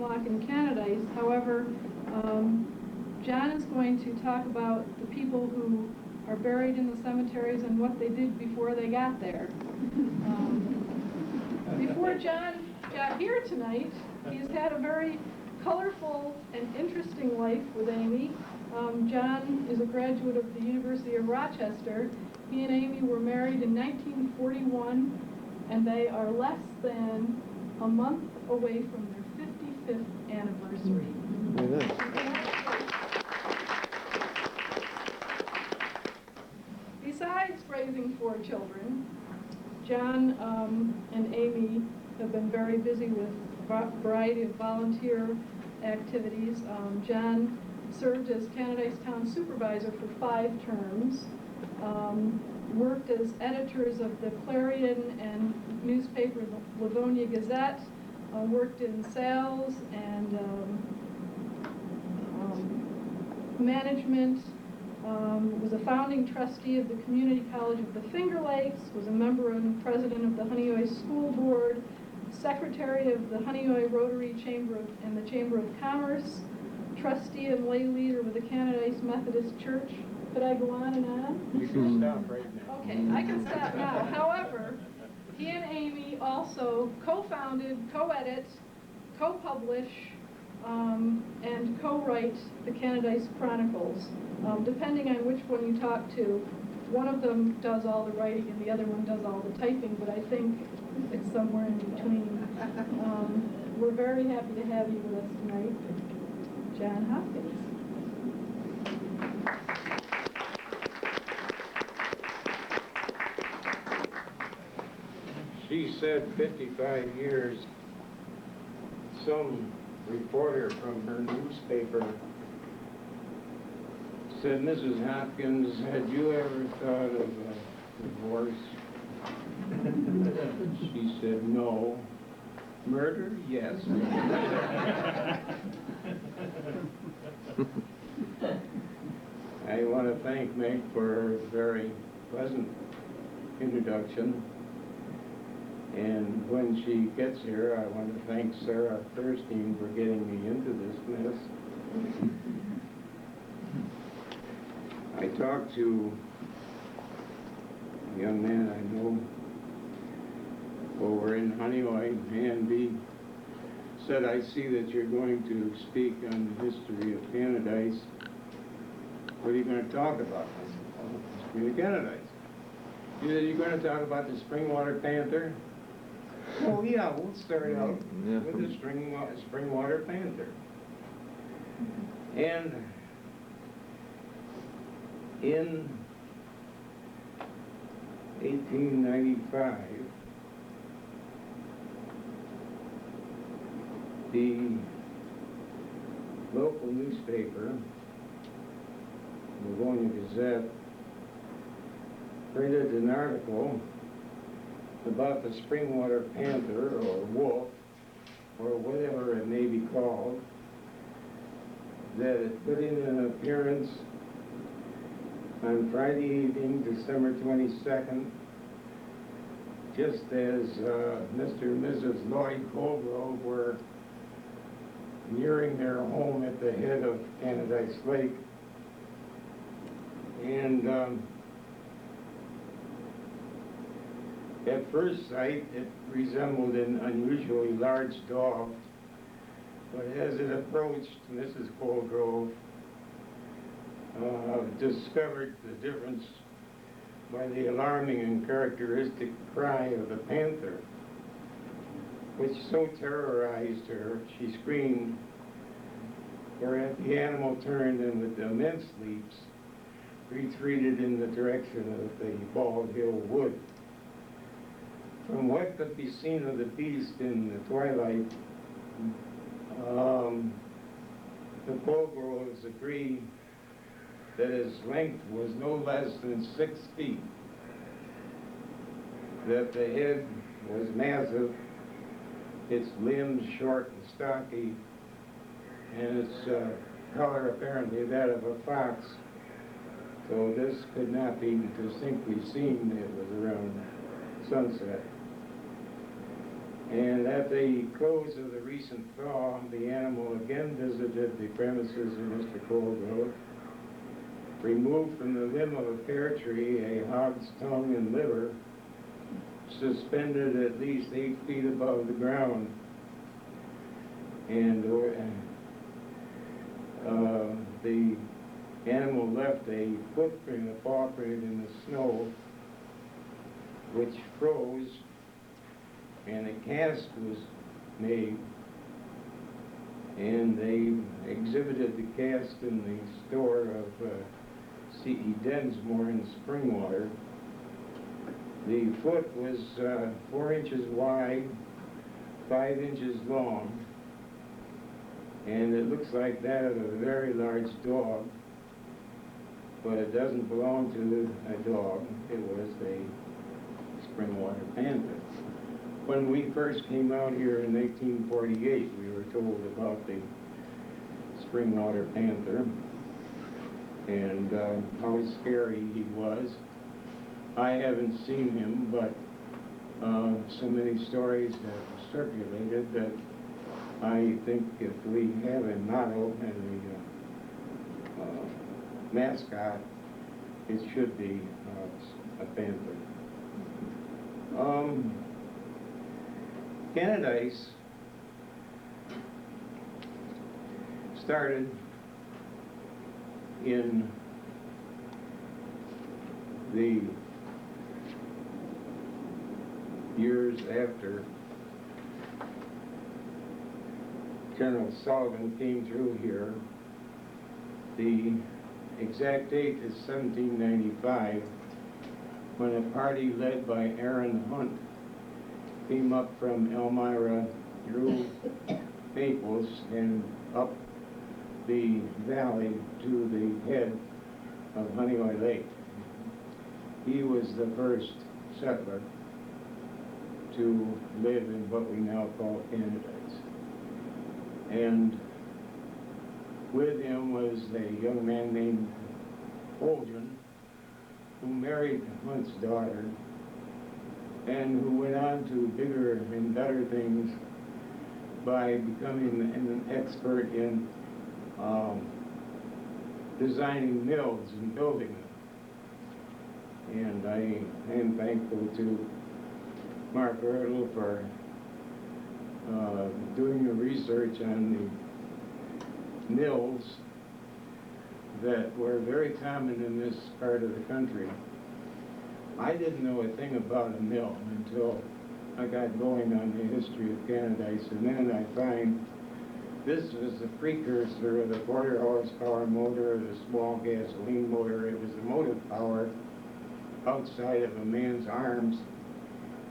Drumlock and Canadice. However, John is going to talk about the people who are buried in the cemeteries and what they did before they got there. Before John got here tonight, he's had a very colorful and interesting life with Amy. John is a graduate of the University of Rochester. He and Amy were married in 1941, and they are less than a month away from their 55th anniversary. Besides raising 4 children, John and Amy have been very busy with a variety of volunteer activities. John served as Canadice Town Supervisor for 5 terms, worked as editors of the Clarion and newspaper the Livonia Gazette, worked in sales and management, was a founding trustee of the Community College of the Finger Lakes, was a member and president of the Honeoye School Board, secretary of the Honeoye Rotary Chamber and the Chamber of Commerce, trustee and lay leader with the Canadice Methodist Church. Could I go on and on? You can stop right now. Okay, I can stop now. However, he and Amy also co-founded, co-edit, co-publish, and co-write the Canadice Chronicles. Depending on which one you talk to, one of them does all the writing and the other one does all the typing, but I think it's somewhere in between. We're very happy to have you with us tonight, John Hopkins. She said 55 years. Some reporter from her newspaper said, Mrs. Hopkins, had you ever thought of a divorce? She said, no. Murder? Yes. I want to thank Meg for her very pleasant introduction. And when she gets here, I want to thank Sarah Thurstein for getting me into this mess. I talked to a young man I know over in Honeoye, and he said, I see that you're going to speak on the history of Canadice. What are you going to talk about? I said, oh, history of Canadice. He said, you're going to talk about the Springwater Panther? Oh yeah, we'll start out with the Springwater Panther. And in 1895, the local newspaper, the Livonia Gazette, printed an article about the Springwater Panther, or wolf, or whatever it may be called, that it put in an appearance on Friday evening, December 22nd, just as Mr. and Mrs. Lloyd Colgrove were nearing their home at the head of Canadice Lake. And at first sight, it resembled an unusually large dog, but as it approached, Mrs. Colgrove discovered the difference by the alarming and characteristic cry of the panther, which so terrorized her, she screamed, whereat the animal turned and with immense leaps retreated in the direction of the Bald Hill Wood. From what could be seen of the beast in the twilight, the Colgroves agreed that its length was no less than 6 feet, that the head was massive, its limbs short and stocky, and its color apparently that of a fox. So this could not be distinctly seen. It was around sunset. And at the close of the recent thaw, the animal again visited the premises of Mr. Colgrove, removed from the limb of a pear tree a hog's tongue and liver, suspended at least 8 feet above the ground, and the animal left a footprint, a paw print in the snow, which froze, and a cast was made, and they exhibited the cast in the store of C.E. Densmore in Springwater. The foot was 4 inches wide, 5 inches long, and it looks like that of a very large dog, but it doesn't belong to a dog. It was a Springwater panther. When we first came out here in 1848, we were told about the Springwater panther and how scary he was. I haven't seen him, but so many stories have circulated that I think if we have a motto and a mascot, it should be a panther. Canadice started in the years after General Sullivan came through here. The exact date is 1795, when a party led by Aaron Hunt came up from Elmira through Maples and up the valley to the head of Honeoye Lake. He was the first settler to live in what we now call Canadice. And with him was a young man named Holden, who married Hunt's daughter, and who went on to bigger and better things by becoming an expert in designing mills and building them. And I am thankful to Mark Ertl for doing the research on the mills that were very common in this part of the country. I didn't know a thing about a mill until I got going on the history of Canadice, and then I find this was the precursor of the 4 horsepower motor, the small gasoline motor. It was the motive power outside of a man's arms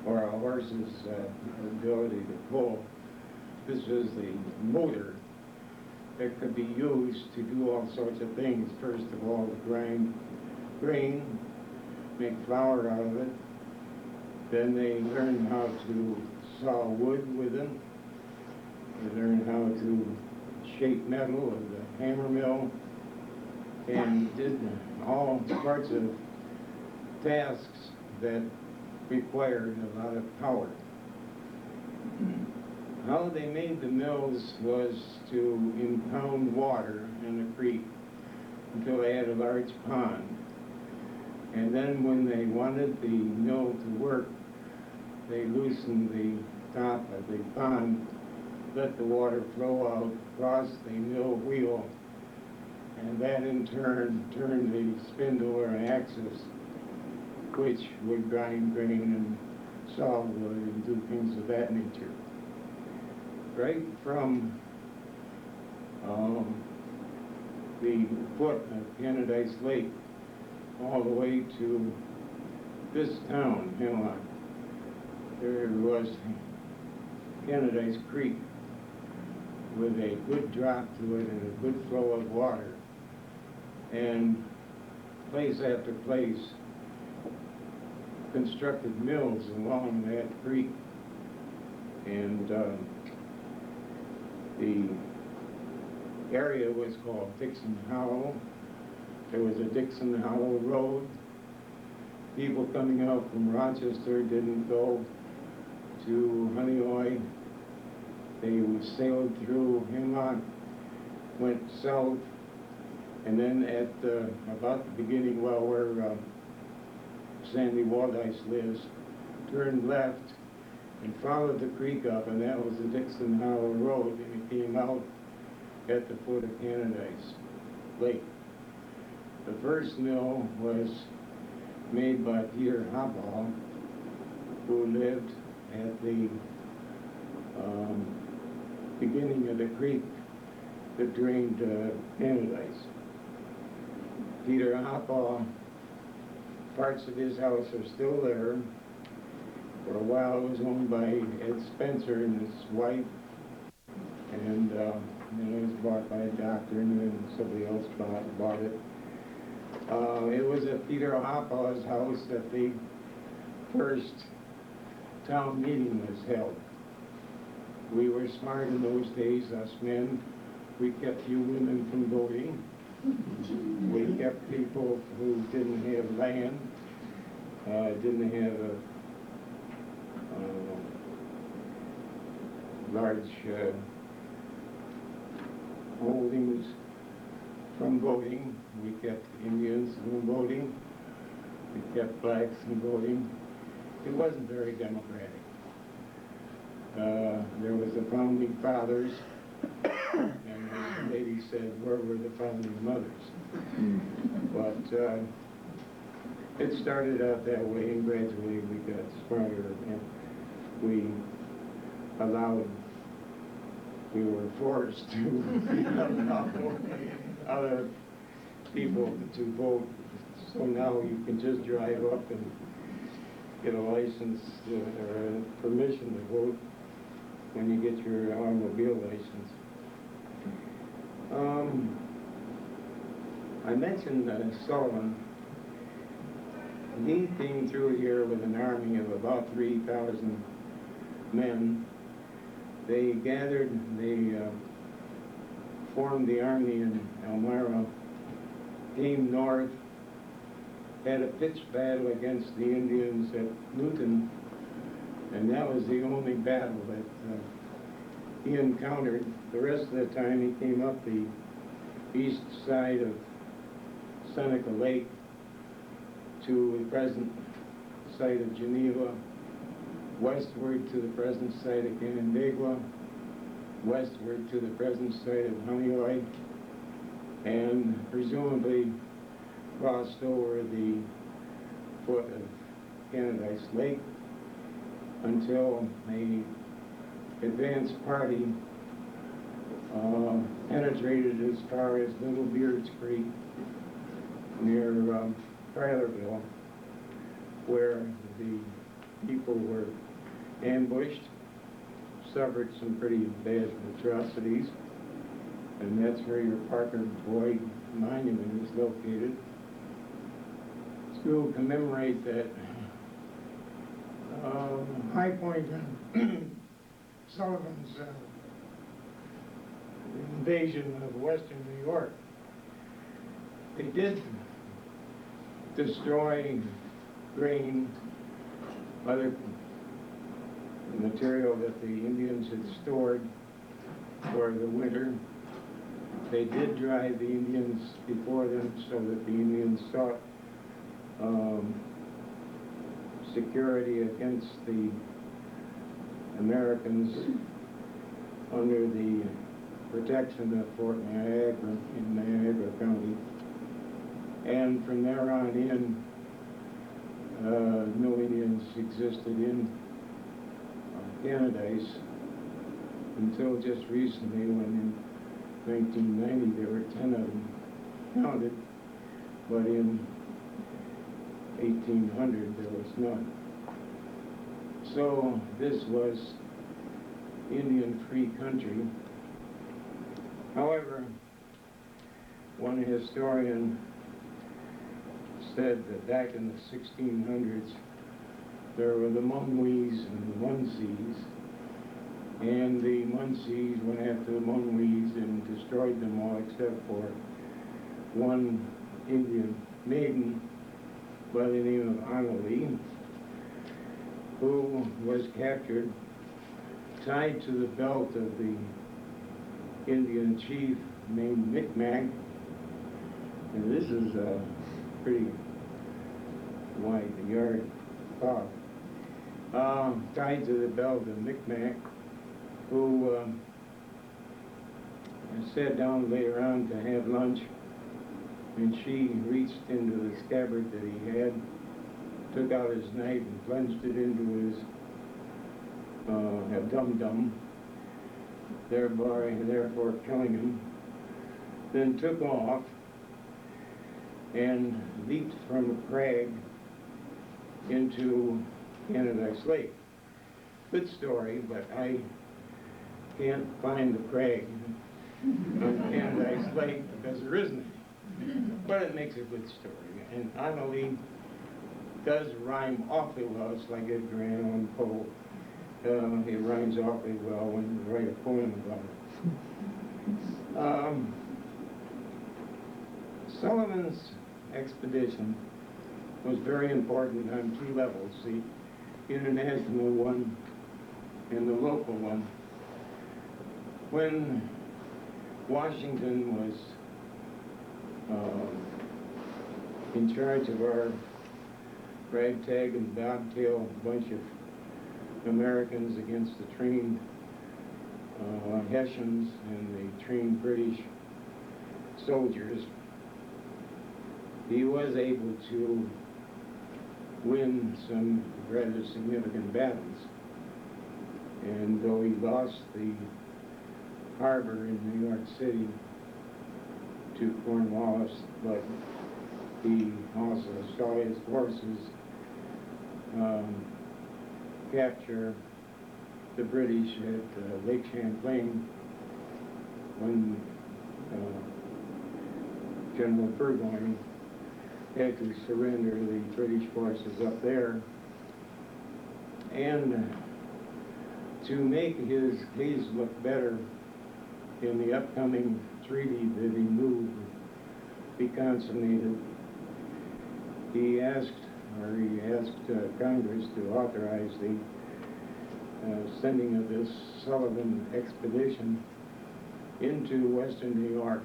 or a horse's ability to pull. This was the motor that could be used to do all sorts of things. First of all, to grind grain, make flour out of it. Then they learned how to saw wood with them. They learned how to shape metal with the hammer mill, and did all sorts of tasks that required a lot of power. How they made the mills was to impound water in a creek until they had a large pond. And then when they wanted the mill to work, they loosened the top of the pond, let the water flow out across the mill wheel, and that in turn turned the spindle or axis, which would grind grain and saw wood and do things of that nature. Right from the foot of Canadice Lake all the way to this town, Hemlock, there was Canadice Creek with a good drop to it and a good flow of water. And place after place constructed mills along that creek. And the area was called Dixon Hollow. There was a Dixon Hollow Road. People coming out from Rochester didn't go to Honeoye. They sailed through Hemlock, went south, and then at about the beginning, well, where Sandy Waldice lives, turned left and followed the creek up, and that was the Dixon Hollow Road, and it came out at the foot of Canadice Lake. The first mill was made by Peter Hopkins, who lived at the beginning of the creek that drained Canadice. Peter Hopkins, parts of his house are still there. For a while it was owned by Ed Spencer and his wife, and then it was bought by a doctor, and then somebody else bought it. It was at Peter Hopkins' house that the first town meeting was held. We were smart in those days, us men. We kept you women from voting. We kept people who didn't have land, didn't have a large holdings from voting. We kept Indians from voting. We kept blacks from voting. It wasn't very democratic. There was the founding fathers, and the lady said, where were the founding mothers? But it started out that way, and gradually we got smarter, and we were forced to allow other people to vote. So now you can just drive up and get a license or permission to vote when you get your automobile license. I mentioned Sullivan. He came through here with an army of about 3,000 men. They gathered, they formed the army in Elmira, came north, had a pitched battle against the Indians at Newton, and that was the only battle that he encountered. The rest of the time he came up the east side of Seneca Lake to the present site of Geneva, westward to the present site of Canandaigua, westward to the present site of Honeoye, and presumably crossed over the foot of Canadice Lake until the advance party penetrated as far as Little Beards Creek near Tylerville, where the people were ambushed, suffered some pretty bad atrocities, and that's where your Parker Boyd Monument is located. To commemorate that high point in Sullivan's invasion of western New York. They did destroy grain, other material that the Indians had stored for the winter. They did drive the Indians before them so that the Indians sought security against the Americans under the protection of Fort Niagara in Niagara County. And from there on in, no Indians existed in Canadice until just recently, when in 1990 there were 10 of them counted, but in 1800 there was none. So this was Indian-free country. However, one historian said that back in the 1600s there were the Munwees and the Munsees, and the Munsees went after the Munwees and destroyed them all except for one Indian maiden by the name of Annalee. who was captured, tied to the belt of the Indian chief named Micmac, and this is a pretty wide yard cloth, tied to the belt of Micmac, who sat down later on to have lunch, and she reached into the scabbard that he had, took out his knife and plunged it into his dum-dum, therefore killing him, then took off and leaped from a crag into Canadice Lake. Good story, but I can't find the crag on Canadice Lake because there isn't any. But it makes a good story, and Annalee does rhyme awfully well. It's like Edgar Allan Poe. It rhymes awfully well when you write a poem about it. Sullivan's expedition was very important on two levels, the international one and the local one. When Washington was in charge of our ragtag and bobtail bunch of Americans against the trained Hessians and the trained British soldiers, he was able to win some rather significant battles. And though he lost the harbor in New York City to Cornwallis, but he also saw his forces capture the British at Lake Champlain when General Burgoyne had to surrender the British forces up there. And to make his case look better in the upcoming treaty that he knew would be consummated, he asked Congress to authorize the sending of this Sullivan expedition into western New York,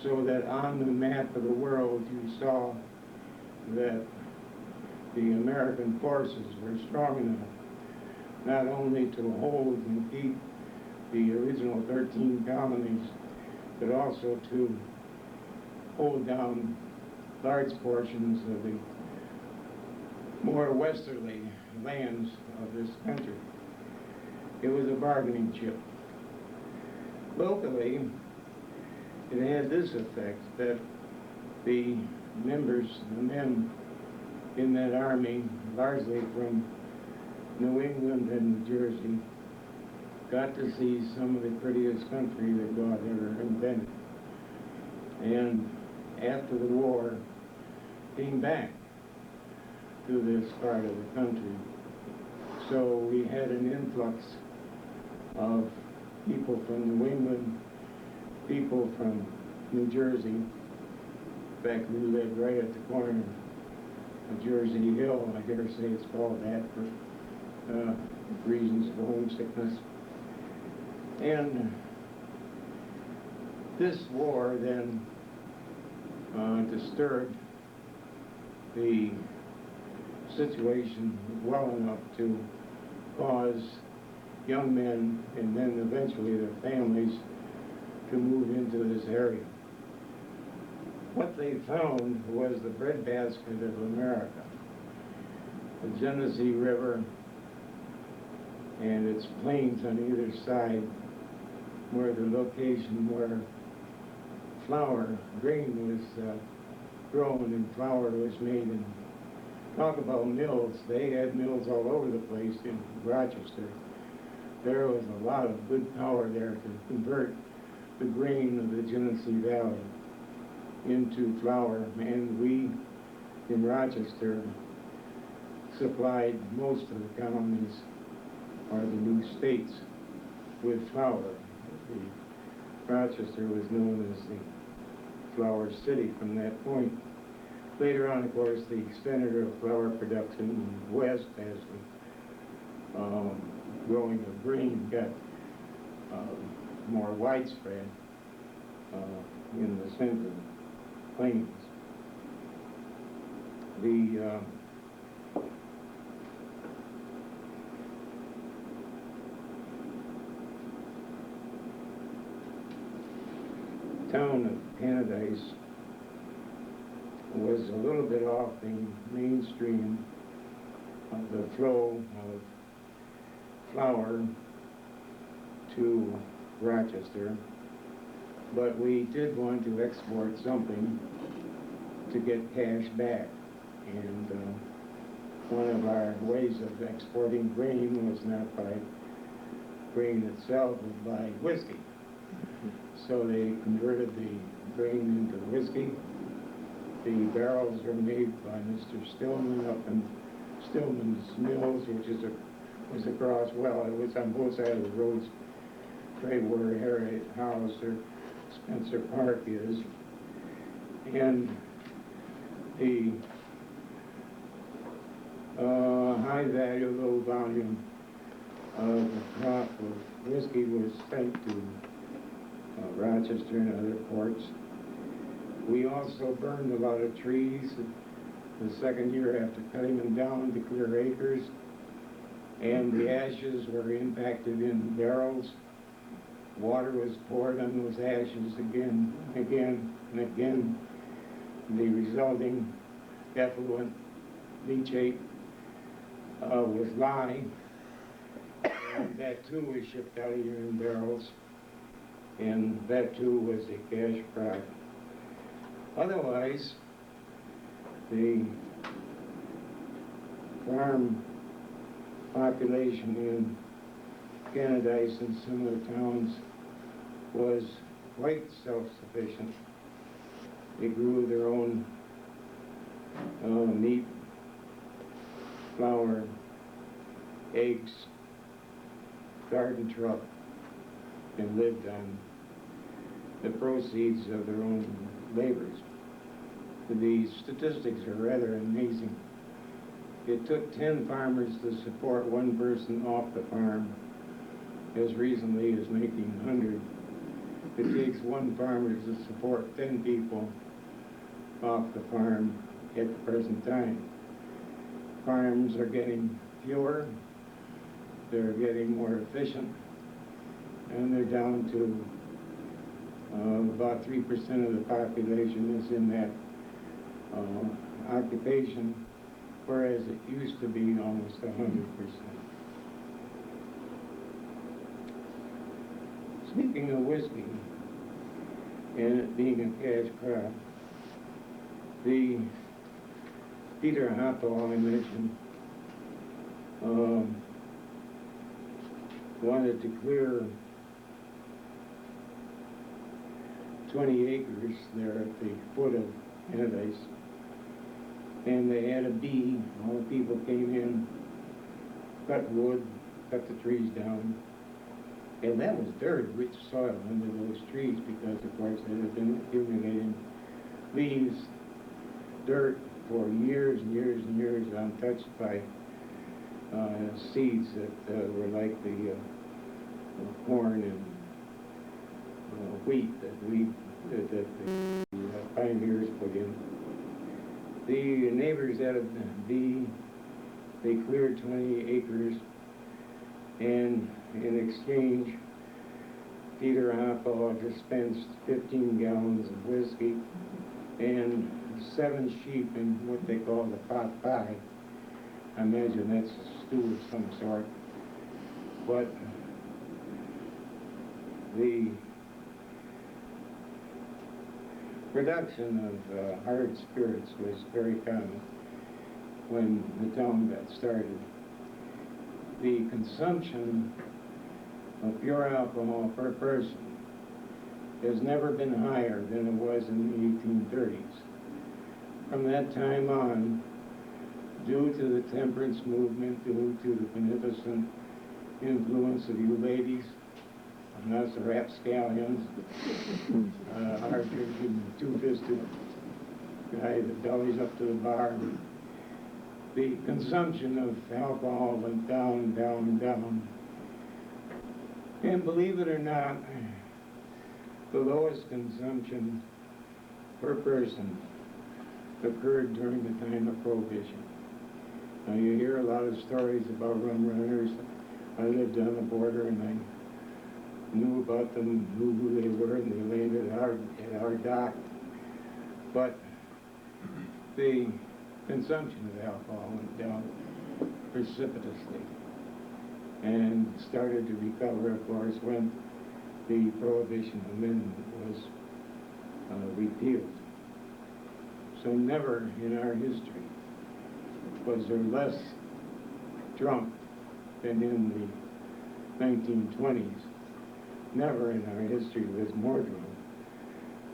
so that on the map of the world you saw that the American forces were strong enough not only to hold and keep the original 13 colonies, but also to hold down large portions of the more westerly lands of this country. It was a bargaining chip. Locally, it had this effect, that the members, the men in that army, largely from New England and New Jersey, got to see some of the prettiest country that God ever invented. And after the war, came back to this part of the country. So we had an influx of people from New England, people from New Jersey. In fact, we lived right at the corner of Jersey Hill. I dare say it's called that for reasons of homesickness. And this war then disturbed the situation well enough to cause young men and then eventually their families to move into this area. What they found was the breadbasket of America, the Genesee River and its plains on either side were the location where grain was grown and flour was made. And talk about mills, they had mills all over the place in Rochester. There was a lot of good power there to convert the grain of the Genesee Valley into flour, and we in Rochester supplied most of the colonies or the new states with flour. Rochester was known as the Flour City from that point. Later on, of course, the Senator of Flower Production West has the growing of green got more widespread in the central plains. The town of Canadice was a little bit off the mainstream of the flow of flour to Rochester, but we did want to export something to get cash back, and one of our ways of exporting grain was not by grain itself, but by whiskey. So they converted the grain into whiskey. The barrels are made by Mr. Stillman up in Stillman's Mills, which was across, well, it was on both sides of the roads, right where Harriet House or Spencer Park is. And the high value, low volume of the crop of whiskey was sent to Rochester and other ports. We also burned a lot of trees the second year after cutting them down to clear acres, and the ashes were impacted in barrels. Water was poured on those ashes again, again, and again. The resulting effluent leachate was lye, and that too was shipped out here in barrels, and that too was a cash crop. Otherwise, the farm population in Canadice and similar towns was quite self-sufficient. They grew their own meat, flour, eggs, garden truck, and lived on the proceeds of their own labors. The statistics are rather amazing. It took 10 farmers to support one person off the farm as recently as 1900. It takes one farmer to support 10 people off the farm at the present time. Farms are getting fewer, they're getting more efficient, and they're down to about 3% of the population is in that occupation, whereas it used to be almost 100%. Speaking of whiskey, and it being a cash crop, the Peter Hopkins I mentioned wanted to clear 20 acres there at the foot of Canadice, and they had a bee. All the people came in, cut wood, cut the trees down, and that was very rich soil under those trees because, of course, they had been accumulating leaves, dirt for years and years and years, untouched by seeds that were like the corn and wheat that the pioneers put in. The neighbors had a bee. They cleared 20 acres, and in exchange, Peter Hopkins dispensed 15 gallons of whiskey and 7 sheep in what they call the pot pie. I imagine that's a stew of some sort. But the production of hard spirits was very common when the town got started. The consumption of pure alcohol per person has never been higher than it was in the 1830s. From that time on, due to the temperance movement, due to the beneficent influence of you ladies, and us rapscallions, archers and two-fisted guy that bellies up to the bar. The consumption of alcohol went down, down, down. And believe it or not, the lowest consumption per person occurred during the time of Prohibition. Now you hear a lot of stories about rum runners. I lived on the border and I knew about them, knew who they were, and they landed at our dock. But the consumption of alcohol went down precipitously and started to recover, of course, when the Prohibition Amendment was repealed. So never in our history was there less drunk than in the 1920s. Never in our history was more drunk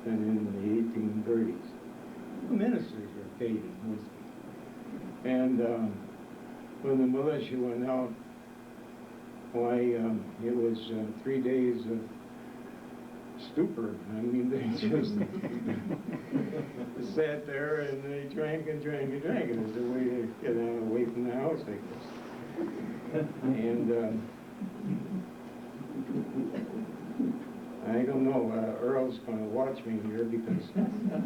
than in the 1830s. The ministers were paid in whiskey. And when the militia went out, why, it was 3 days of stupor. I mean, they just sat there and they drank and drank and drank. It was a way to get away from the house, I guess. And I don't know, Earl's going to watch me here because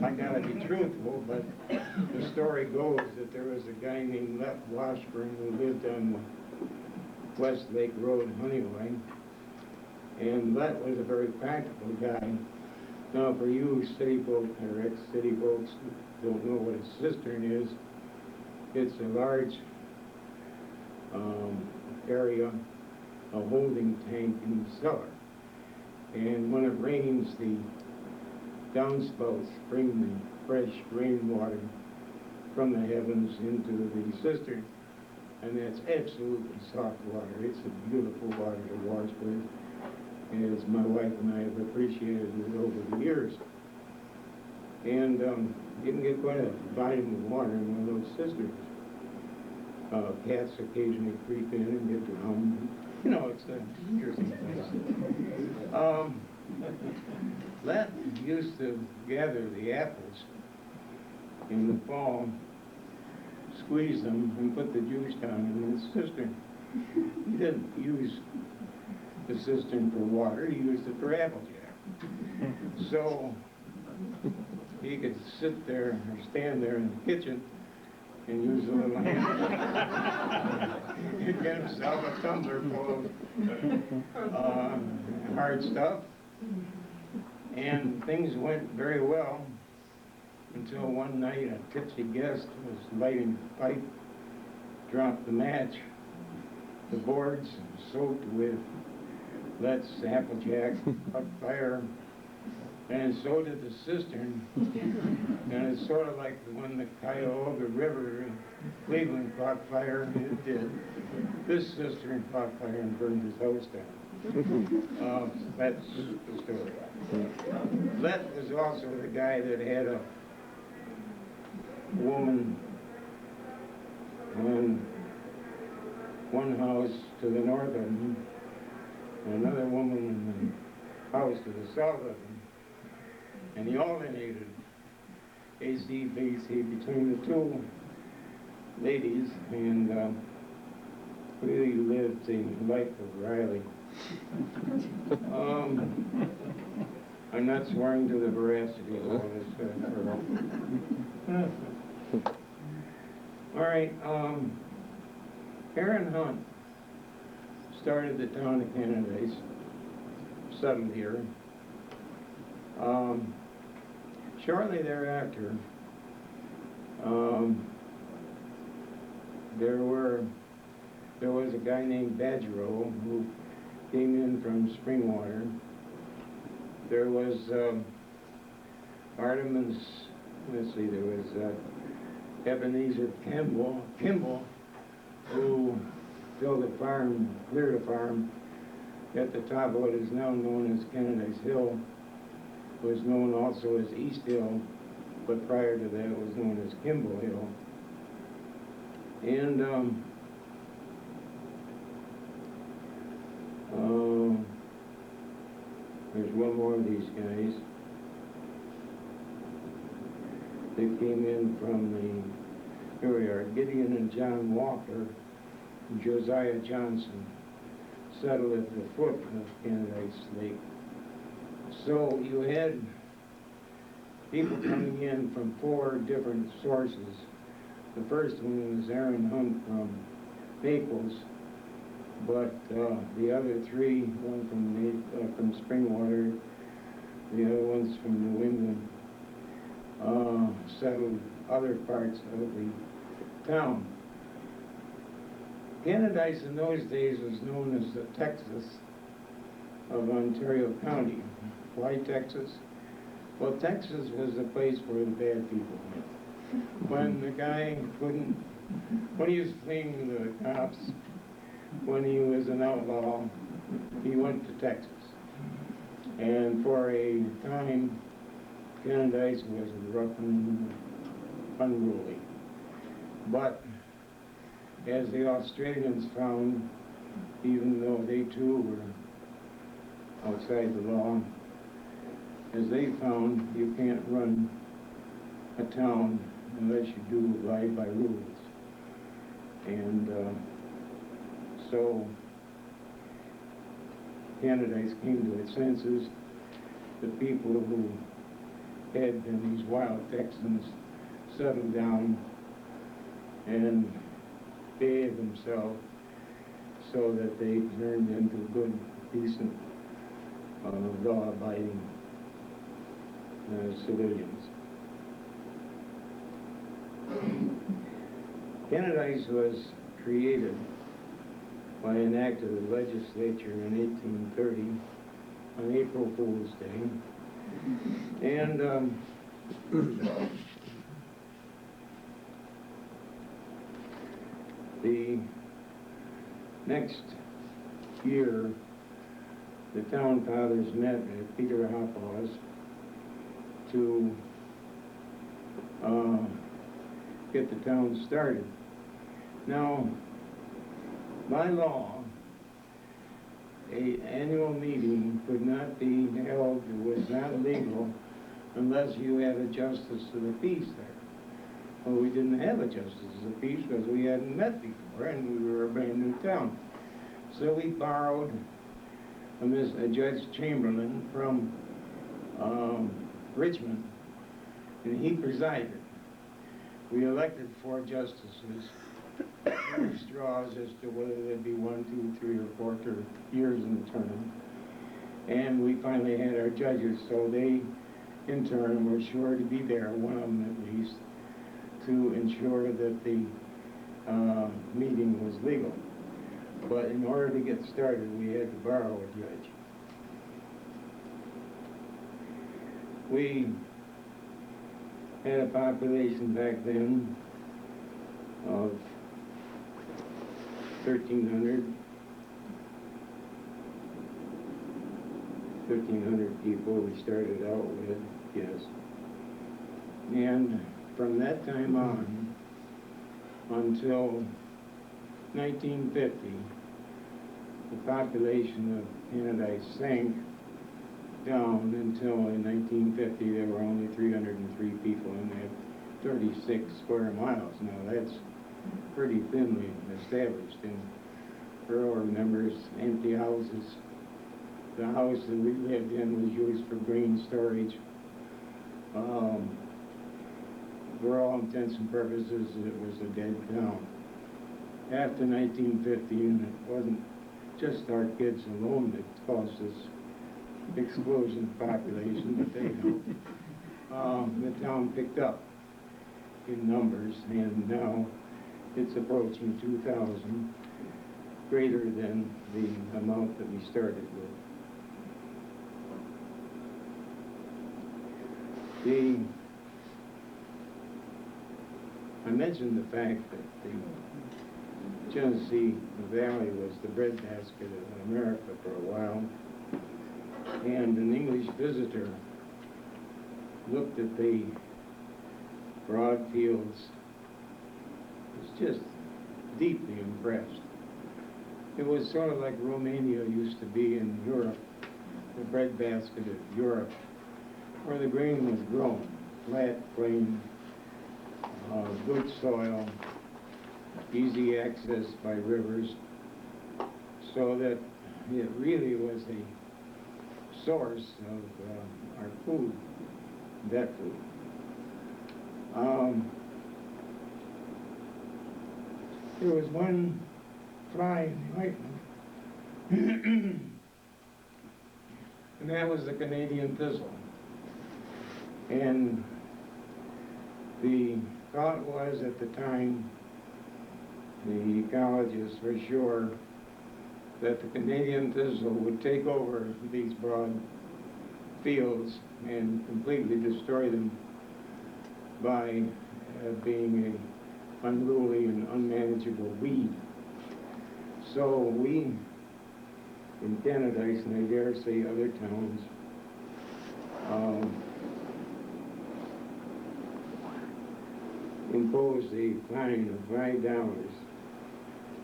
I got to be truthful, but the story goes that there was a guy named Let Washburn who lived on the West Lake Road, Honeyway, and Let was a very practical guy. Now, for you city folk or ex-city folks who don't know what a cistern is, it's a large area, a holding tank in the cellar. And when it rains, the downspouts bring the fresh rainwater from the heavens into the cistern, and that's absolutely soft water. It's a beautiful water to wash with, as my wife and I have appreciated it over the years. And you can get quite a volume of water in one of those cisterns. Cats occasionally creep in and get drowned. You know, it's an interesting place. Let used to gather the apples in the fall, squeeze them, and put the juice down in the cistern. He didn't use the cistern for water, he used it for applejack. So he could sit there or stand there in the kitchen and use a little hand and get himself a tumbler full of hard stuff. And things went very well until one night a tipsy guest was lighting a pipe, dropped the match. The boards soaked with Let's applejack, caught fire, and so did the cistern. And it's sort of like when the Cuyahoga River in Cleveland caught fire, it did. This cistern caught fire and burned his house down. That's the story. Let was also the guy that had a woman in one house to the north of him, and another woman in the house to the south of him, and he alternated AC/BC between the two ladies, and really lived the life of Riley. I'm not swearing to the veracity of all this. All right, Aaron Hunt started the town of Canadice, settled here. Shortly thereafter, there was a guy named Badgerow who came in from Springwater. There was Artemis, let's see, there was Ebenezer Kimball, who built a farm, cleared a farm at the top of what is now known as Canadice Hill, was known also as East Hill, but prior to that it was known as Kimball Hill. And there's one more of these guys. that came in from here we are, Gideon and John Walker, and Josiah Johnson, settled at the foot of Canadice Lake. So you had people coming in from 4 different sources. The first one was Aaron Hunt from Naples, but the other 3, one from Springwater, the other one's from New England, settled other parts of the town. Canadice in those days was known as the Texas of Ontario County. Why Texas? Well, Texas was the place where the bad people went. When the guy couldn't, when he was fleeing the cops, when he was an outlaw, he went to Texas. And for a time, Canadice was rough and unruly. But as the Australians found, even though they too were outside the law, as they found, you can't run a town unless you do abide by rules. And so Canadice came to its senses. The people who had been these wild Texans settled down and behaved themselves so that they turned into good, decent, law-abiding civilians. Canadice was created by an act of the legislature in 1830 on April Fool's Day. And the next year, the town fathers met at Peter Hoppaw's to get the town started. Now, by law, an annual meeting could not be held, it was not legal, unless you had a justice of the peace there. Well, we didn't have a justice of the peace because we hadn't met before and we were a brand new town. So we borrowed a Judge Chamberlain from Richmond, and he presided. We elected 4 justices, 3 straws as to whether there'd be 1, 2, 3, or 4 years in the term. And we finally had our judges, so they, in turn, were sure to be there, one of them at least, to ensure that the meeting was legal. But in order to get started, we had to borrow a judge. We had a population back then of 1,300 people we started out with, yes. And from that time on, until 1950, the population of Canadice sank down until in 1950 there were only 303 people and they had 36 square miles. Now that's pretty thinly established, and Earl remembers empty houses. The house that we lived in was used for grain storage. For all intents and purposes, it was a dead town. After 1950, and it wasn't just our kids alone that caused this explosion of population, but they helped. The town picked up in numbers, and now it's approaching 2,000, greater than the amount that we started with. I mentioned the fact that the Genesee Valley was the breadbasket of America for a while, and an English visitor looked at the broad fields, was just deeply impressed. It was sort of like Romania used to be in Europe, the breadbasket of Europe, where the grain was grown, flat, plain, good soil, easy access by rivers, so that it really was a source of our food, that food. There was one fly in the ointment, and that was the Canadian thistle. And the thought was at the time, the ecologists were sure that the Canadian thistle would take over these broad fields and completely destroy them by being an unruly and unmanageable weed. So we, in Canadice, and I dare say other towns, imposed a fine of $5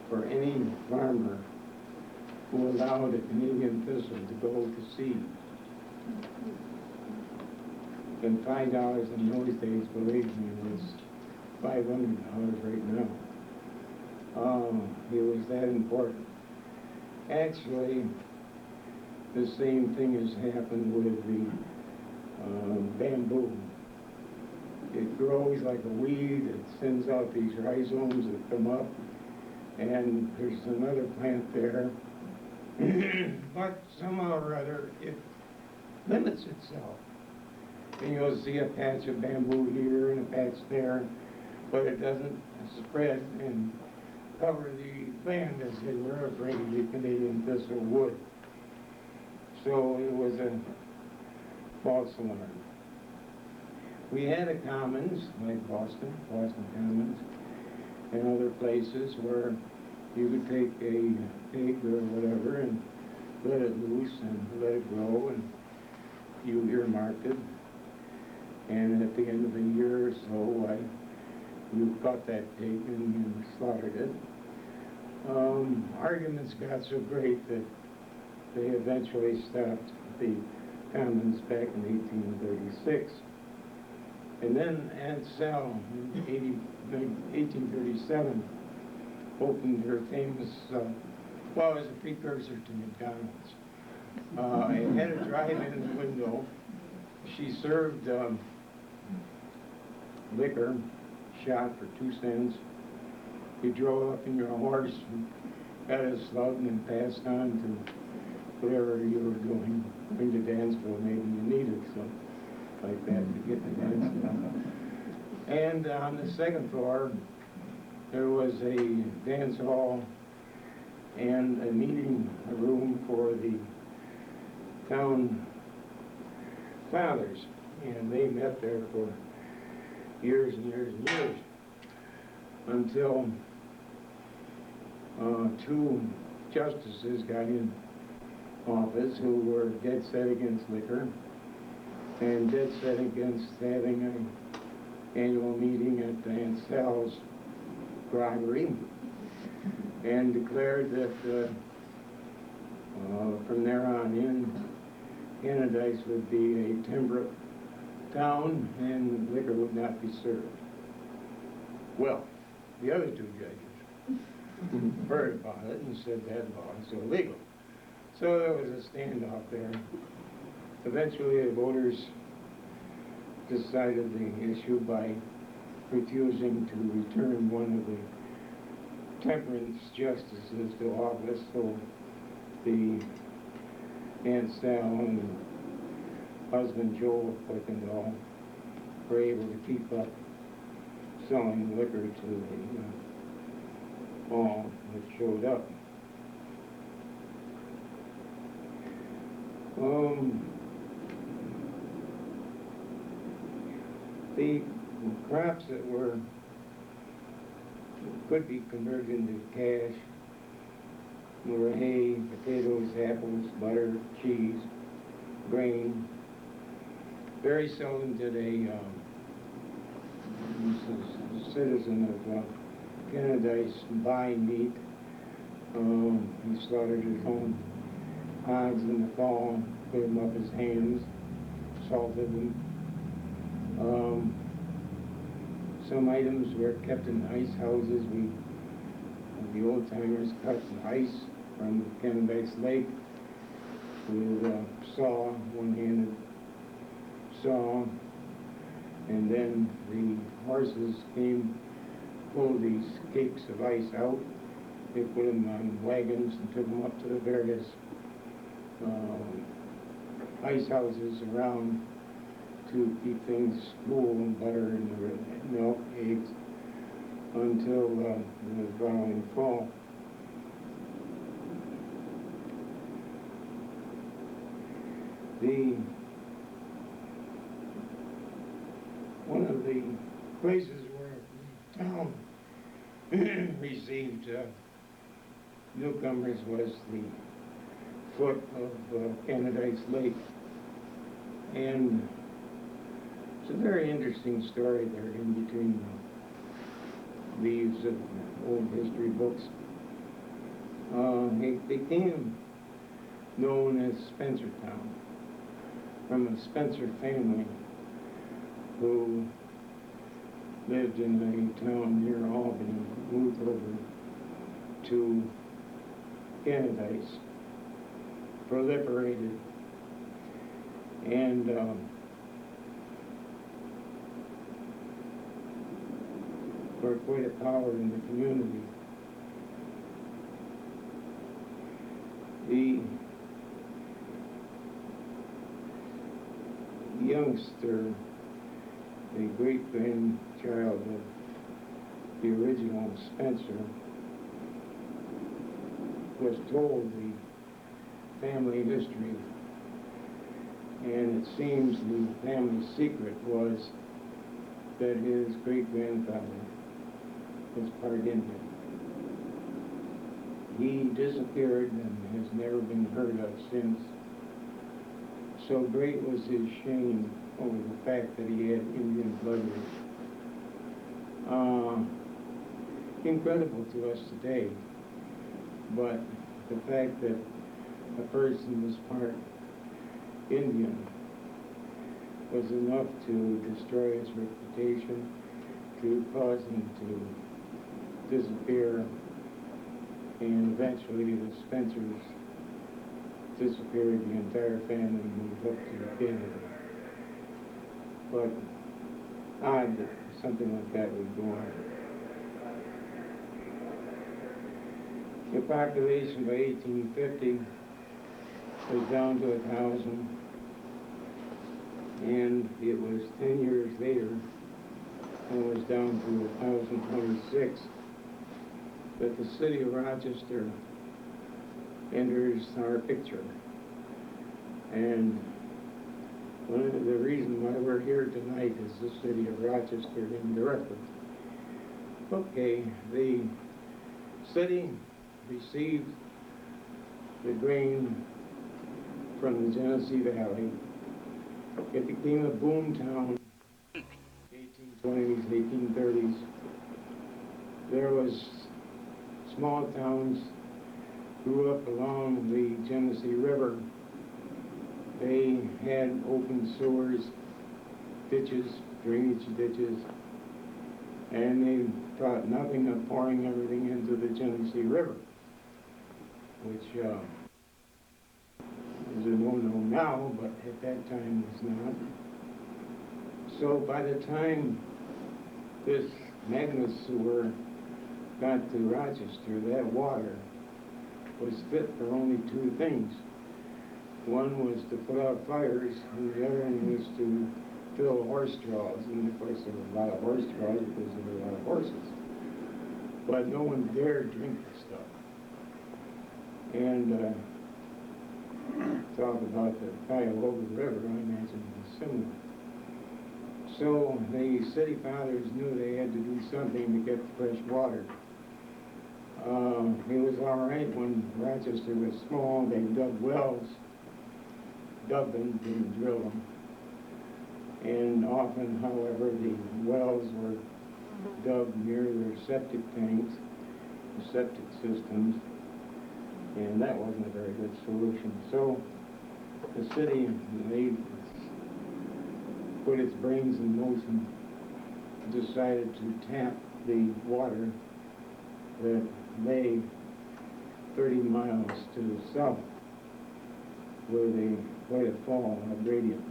for any farmer who allowed a Canadian thistle to go to seed. And $5 in those days, believe me, was $500 right now. It was that important. Actually, the same thing has happened with the bamboo. It grows like a weed, it sends out these rhizomes that come up, and there's another plant there. But somehow or other, it limits itself. And you'll see a patch of bamboo here and a patch there, but it doesn't spread and cover the land as they were afraid the Canadian thistle would. So it was a false alarm. We had a commons, like Boston Commons, and other places where you could take a pig or whatever and let it loose and let it grow, and you earmarked it. And at the end of the year or so, you caught that pig and you slaughtered it. Arguments got so great that they eventually stopped the commons back in 1836. And then Aunt Sal in 1837 opened her famous, well, it was a precursor to McDonald's. It had a drive-in window. She served liquor, shot for 2 cents. You drove up in your horse and got a slug and passed on to whatever you were doing. Going to Danceville, maybe you needed something like that to get to Danceville. And on the second floor, there was a dance hall and a meeting room for the town fathers. And they met there for years and years and years until 2 justices got in office who were dead set against liquor and dead set against having an annual meeting at Aunt Sal's groggery, and declared that from there on in, Canadice would be a temperate town and liquor would not be served. Well, the other 2 judges heard about it and said that law is illegal. So there was a standoff there. Eventually the voters decided the issue by refusing to return one of the temperance justices to office, so the Aunt Sal and husband Joel Clickendall were able to keep up selling liquor to the all that showed up. The crops that could be converted into cash were hay, potatoes, apples, butter, cheese, grain. Very seldom did a citizen of Canadice buy meat. He slaughtered his own hogs in the fall, put them up his hands, salted them. Some items were kept in ice houses. The old timers cut the ice from Canadice Lake with a saw, one-handed saw, and then the horses came, pulled these cakes of ice out. They put them on wagons and took them up to the various ice houses around to keep things cool, and butter and milk, eggs, until the following fall. One of the places where the town received newcomers was the foot of Canadice Lake, and it's a very interesting story there in between the leaves of old history books. It became known as Spencertown, from a Spencer family who lived in a town near Albany, moved over to Canadice, proliferated, and were quite a power in the community. The youngster, the great-grandchild of the original Spencer, was told the family history, and it seems the family secret was that his great-grandfather was part Indian. He disappeared and has never been heard of since. So great was his shame over the fact that he had Indian blood. Incredible to us today, but the fact that a person was part Indian was enough to destroy his reputation, to cause him to disappear, and eventually the Spencers disappeared, the entire family moved up to Canada. But odd that something like that would go on. The population by 1850 was down to 1,000, and it was 10 years later, and was down to 1,026, that the city of Rochester enters our picture. And one of the reasons why we're here tonight is the city of Rochester indirectly. Okay, the city received the grain from the Genesee Valley. It became a boom town in the 1820s, 1830s. There was small towns grew up along the Genesee River. They had open sewers, ditches, drainage ditches, and they thought nothing of pouring everything into the Genesee River, which is a no-no now, but at that time was not. So by the time this magnet sewer got to Rochester, that water was fit for only two things. One was to put out fires, and the other one was to fill horse troughs. And of course there were a lot of horse troughs because there were a lot of horses. But no one dared drink the stuff. And talk about the Cuyahoga River, I imagine it was similar. So the city fathers knew they had to do something to get fresh water. It was all right when Rochester was small. They dug wells, dug them, didn't drill them. And often, however, the wells were dug near their septic tanks, the septic systems, and that wasn't a very good solution. So the city, they put its brains in motion decided to tap the water that lay 30 miles to the south with quite a fall of gradient.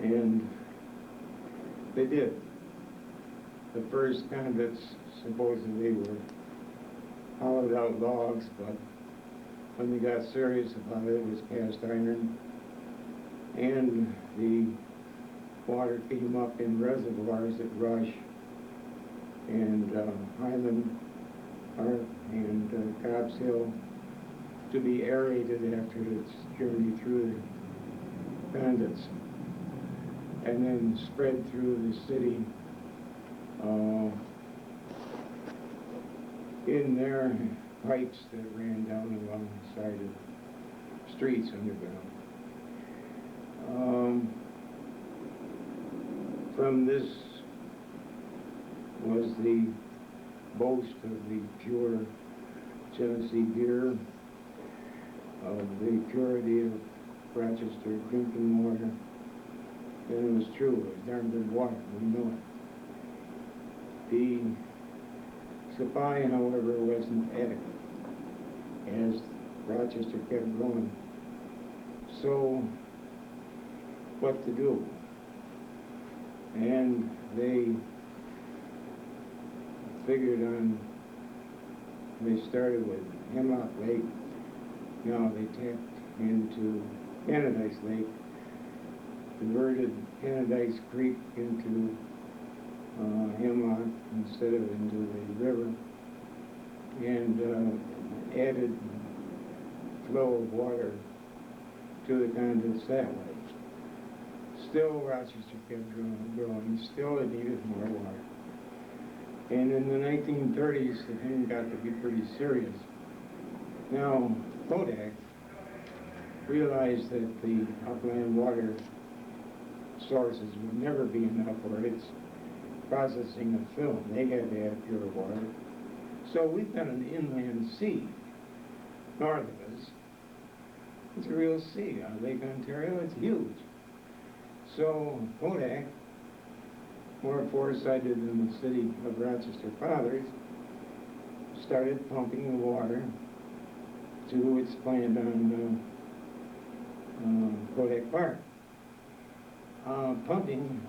And they did. The first conduits supposedly were hollowed out logs, but when they got serious about it, it was cast iron, and the water came up in reservoirs at Rush and Highland Park and Cobb's Hill to be aerated after its journey through the conduits, and then spread through the city in their pipes that ran down along the side of streets underground. From this was the boast of the pure Genesee beer, of the purity of Rochester drinking water. And it was true, it was darn good water, we know it. The supply, however, wasn't adequate as Rochester kept growing. So, what to do? And they figured on, they started with Hemlock Lake. Now they tapped into Canadice Lake, converted Canadice Creek into Hemlock instead of into the river, and added flow of water to the conduits that way. Still, Rochester kept growing. Still, it needed more water. And in the 1930s, the thing got to be pretty serious. Now, Kodak realized that the upland water sources would never be enough for its processing of film. They had to have pure water. So we've got an inland sea north of us. It's a real sea. Lake Ontario, it's huge. So Kodak, more foresighted than the city of Rochester fathers, started pumping the water to its plant on Kodak Park. Pumping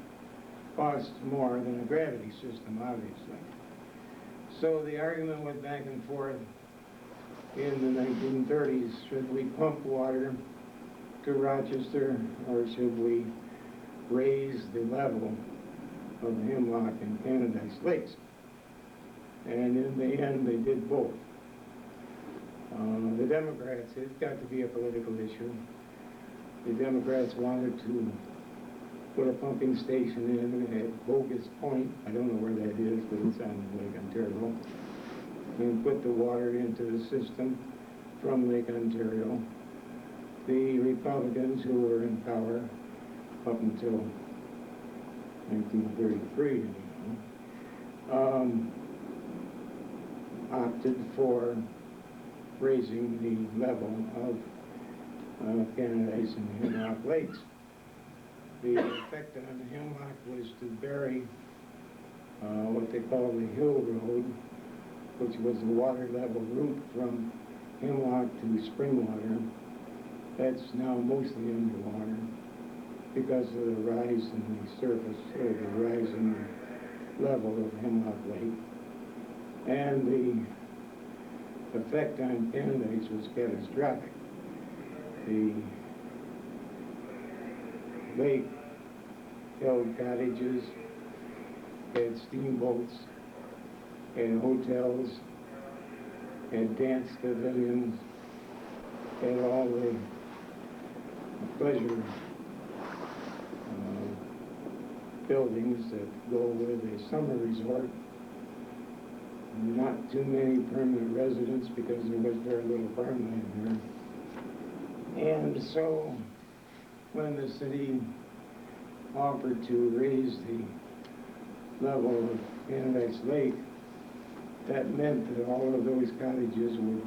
costs more than a gravity system, obviously. So the argument went back and forth in the 1930s, should we pump water to Rochester or should we raise the level of Hemlock and Canadice Lakes? And in the end, they did both. The Democrats, it's got to be a political issue. The Democrats wanted to put a pumping station in at Bogus Point. I don't know where that is, but it's on Lake Ontario. And put the water into the system from Lake Ontario. The Republicans who were in power up until 1933, opted for raising the level of Canadice and Hemlock Lakes. The effect on the Hemlock was to bury what they call the Hill Road, which was the water level route from Hemlock to Springwater. That's now mostly underwater because of the rise in the surface, or the rise in the level of Hemlock Lake. And the effect on Canadice was catastrophic. The lake held cottages, had steamboats, had hotels, had dance pavilions, had all the pleasure buildings that go with a summer resort. Not too many permanent residents because there was very little farmland there. And so when the city offered to raise the level of Canadice Lake, that meant that all of those cottages would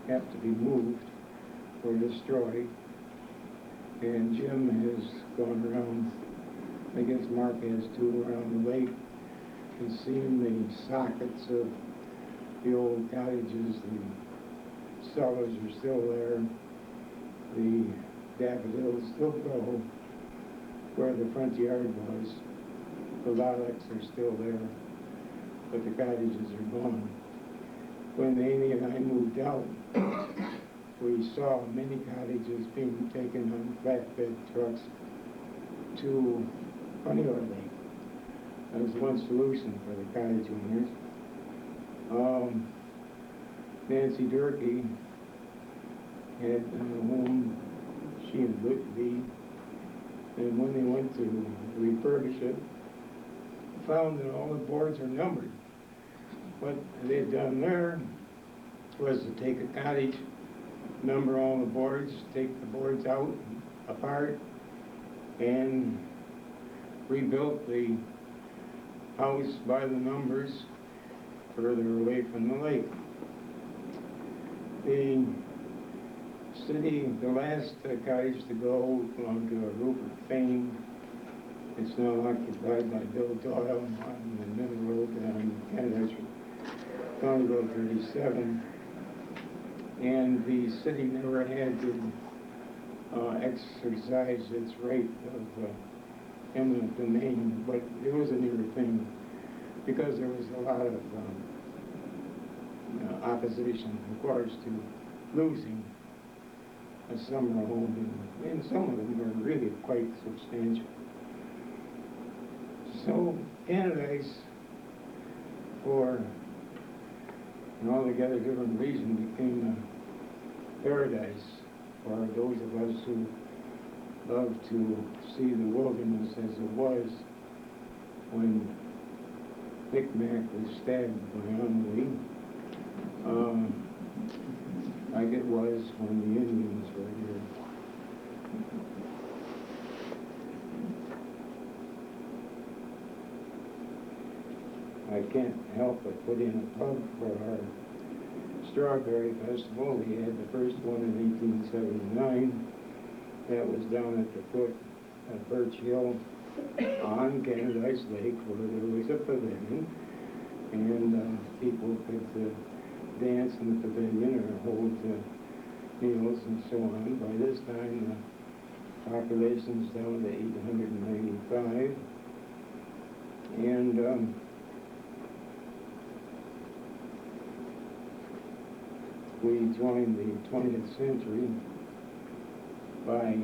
have to be moved or destroyed. And Jim has gone around I guess Mark has too, around the lake, and seen the sockets of the old cottages. The cellars are still there. The daffodils still grow where the front yard was. The lilacs are still there, but the cottages are gone. When Amy and I moved out, we saw many cottages being taken on flatbed trucks to Honeywell Lake. That was one solution for the cottage owners. Nancy Durkee had a home, she and Luke B, and when they went to refurbish it, found that all the boards are numbered. What they had done there was to take a cottage, number all the boards, take the boards out, apart, and rebuilt the house by the numbers further away from the lake. The city, the last cottage to go belonged to a Rupert Fane. It's now occupied by Bill Doyle on the middle road on Canadice Supervisor 37. And the city never had to exercise its right of eminent domain, but it was a newer thing because there was a lot of opposition, of course, to losing a summer home, and some of them were really quite substantial. So Canadice, for an altogether different reason, became a paradise for those of us who love to see the wilderness as it was when Micmac was stabbed by Henri, like it was when the Indians were here. I can't help but put in a plug for our Strawberry Festival. We had the first one in 1879. That was down at the foot of Birch Hill on Canadice Lake, where there was a pavilion, and people could dance in the pavilion or hold meals and so on. By this time, the population's down to 895, and we joined the 20th century by,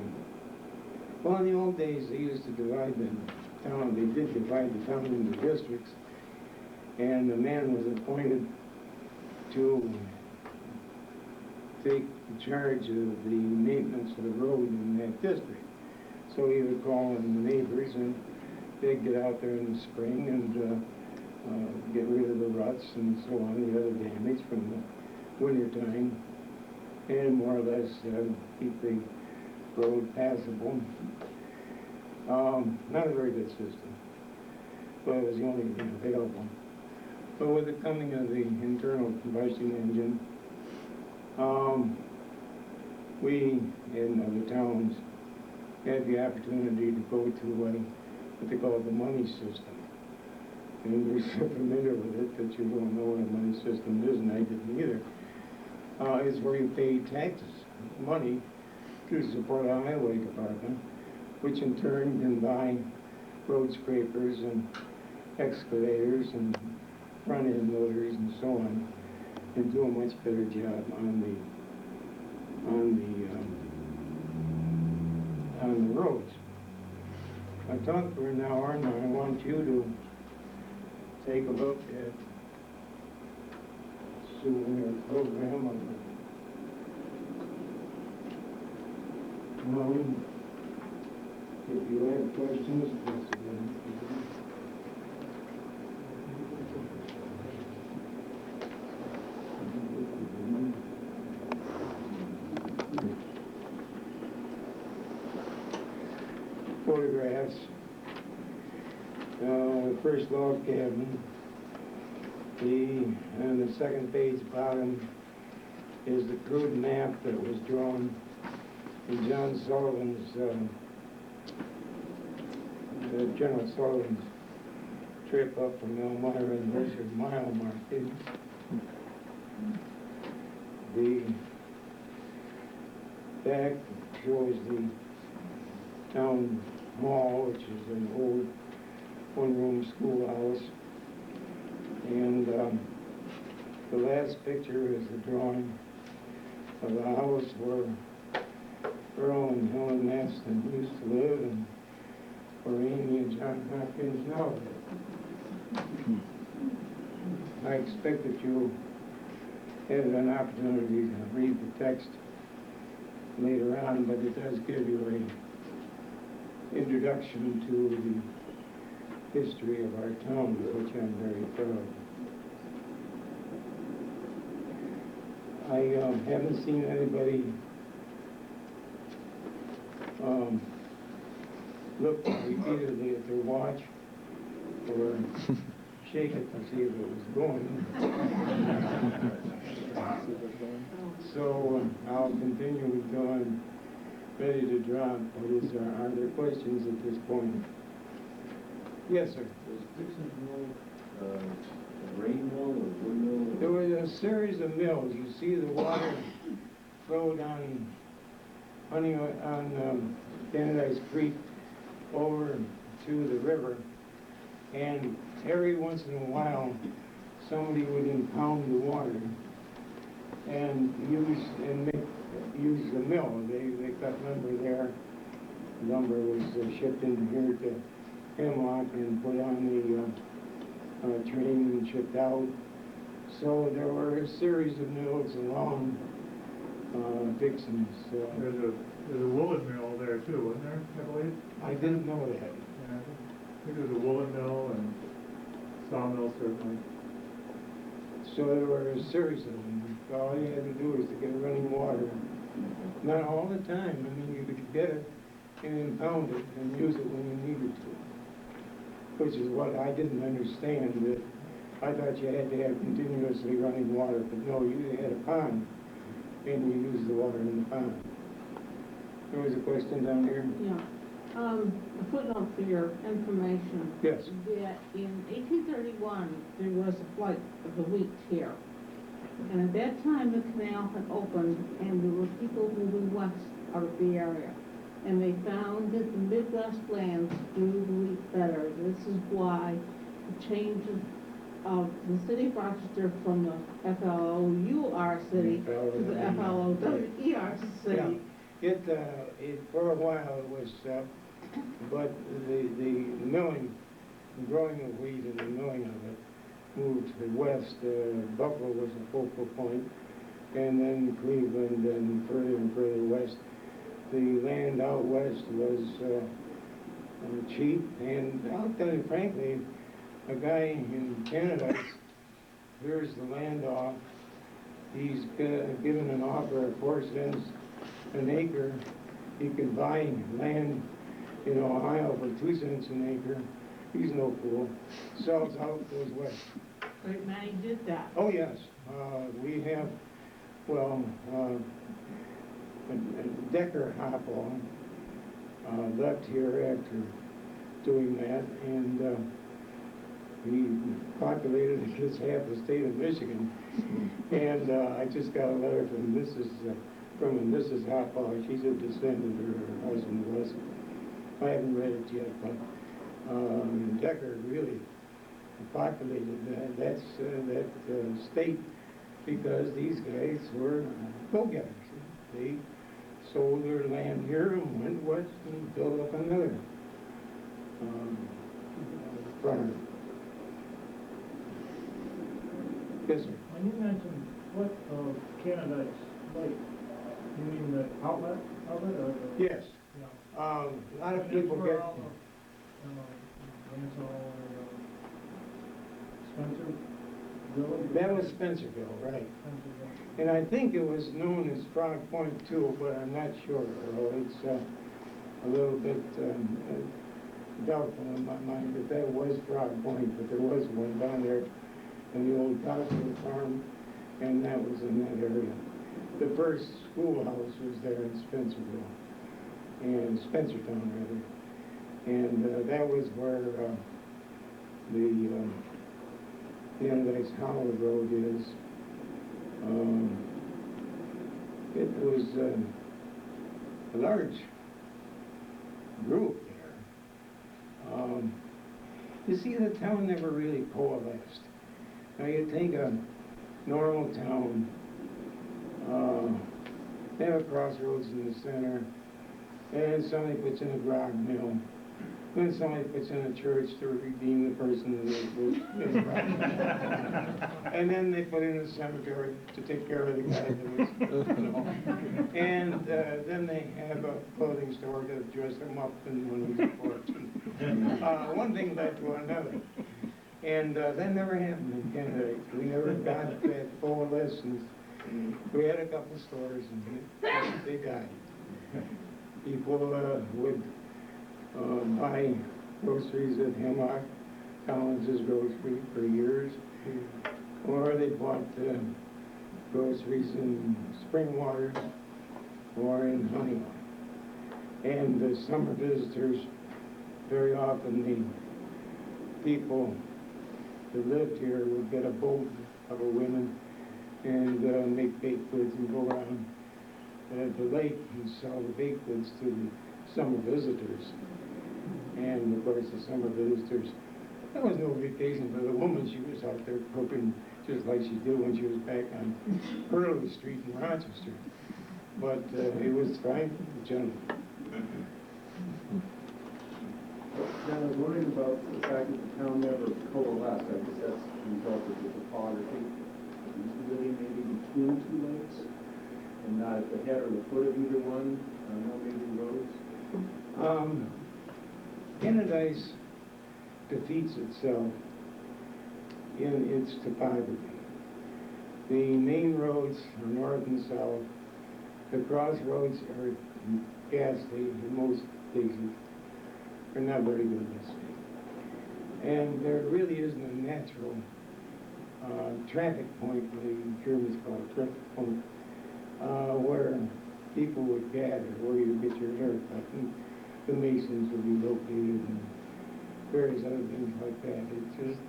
well, in the old days they used to divide the town, they did divide the town into districts, and the man was appointed to take charge of the maintenance of the road in that district. So he would call in the neighbors, and they'd get out there in the spring and get rid of the ruts and so on, the other damage from the winter time, and more or less keep the road passable. Not a very good system, but it was the only thing available. But with the coming of the internal combustion engine, we in other towns had the opportunity to go to what they call the money system. And we're so familiar with it that you don't know what a money system is, and I didn't either. It's where you pay taxes, money, to support a highway department, which in turn can buy road scrapers and excavators and front-end loaders and so on, and do a much better job on the roads. I talked for an hour, and I want you to take a look at souvenir program of if you have questions, that's again. Photographs. The first log cabin. On the second page bottom is the crude map that was drawn in John Sullivan's General Sullivan's trip up from Elmira and there's your mile marking. The back shows the town hall, which is an old one-room schoolhouse. And the last picture is a drawing of the house where Earl and Helen Maston used to live and where Amy and John Hopkins now live. I expect that you'll have an opportunity to read the text later on, but it does give you an introduction to the history of our town, which I'm very proud of. I haven't seen anybody look repeatedly at their watch or shake it to see if it was going. So I'll continue until I'm ready to drop. But are there questions at this point? Yes, sir. Was Dixon's Mill a grain mill or wood mill? There was a series of mills. You see the water flowed on Canadice Creek over to the river, and every once in a while somebody would impound the water and use the mill. They cut lumber there. Lumber was shipped in here to Hemlock and put on the train and shipped out. So there were a series of mills along Dixon's. There's a woolen mill there too, wasn't there, I believe? I didn't know that. Yeah, I think there's a woolen mill and sawmill certainly. So there were a series of them. All you had to do was to get running water. Not all the time. I mean, you could get it and impound it and use it when you needed to. Which is what I didn't understand. That I thought you had to have continuously running water, but no, you had a pond and you used the water in the pond. There was a question down here? Yeah. A footnote for your information. Yes. That in 1831, there was a flight of the wheat here. And at that time, the canal had opened, and there were people moving west out of the area. And they found that the Midwest lands grew the wheat better. This is why the change of the city of Rochester from the FLOUR city to the FLOWER city. Yeah. It for a while it was, but the milling, the growing of wheat and the milling of it moved to the west. Buffalo was a focal point, and then Cleveland and further west. The land out west was cheap, and I'll tell you frankly, a guy in Canada clears the land off. He's given an offer of 4 cents an acre. He can buy land in Ohio for 2 cents an acre. He's no fool. Sells out, goes west. Great many did that. Oh yes, we have, well, Decker Hopkins left here after doing that, and he populated just half the state of Michigan. And I just got a letter from Mrs. Hopkins. She's a descendant, her husband was. I haven't read it yet, but Decker really populated that state because these guys were go-getters. They sold their land here and went west and built up another farm. Yes, sir. When you mentioned foot of Canadice Lake, you mean the outlet of it or the? Yes. Yeah. A lot of people get. Spencerville? That was Spencerville, right. Spencerville. And I think it was known as Frog Point too, but I'm not sure. It's a little bit doubtful in my mind that that was Frog Point, but there was one down there in the old Cosmo farm, and that was in that area. The first schoolhouse was there in Spencerville, and Spencertown rather. And that was where the Canadice Hollow Road is. It was a large group there. You see, the town never really coalesced. Now you take a normal town, they have a crossroads in the center, and somebody puts in a grog mill, then somebody puts in a church to redeem the person that was in the grog. And then they put in a cemetery to take care of the guy that was, you know. And then they have a clothing store to dress them up and when he's a corpse. One thing led to another. And that never happened in Canada. We never got that full lessons. We had a couple stores and they died. People would buy groceries at Hemlock Collins's grocery for years, or they bought groceries in Springwater or in Honey. And the summer visitors, very often the people that lived here would get a boat of women and make baked goods and go around the lake and sell the baked goods to the summer visitors. And of course the summer visitors, there was no vacation for the woman. She was out there cooking just like she did when she was back on Hurley Street in Rochester. But it was fine for the gentleman. Now, I was wondering about the fact that the town never coalesced. I guess that's a result of the topography. Really maybe between two lakes and not at the head or the foot of either one, no major roads. Canadice defeats itself in its topography. The main roads are north and south. The crossroads are ghastly in most cases. They're not very good this way. And there really isn't a natural traffic point, the Germans call it traffic point, where people would gather, where you get your haircut, and the masons would be located, and various other things like that. It's just,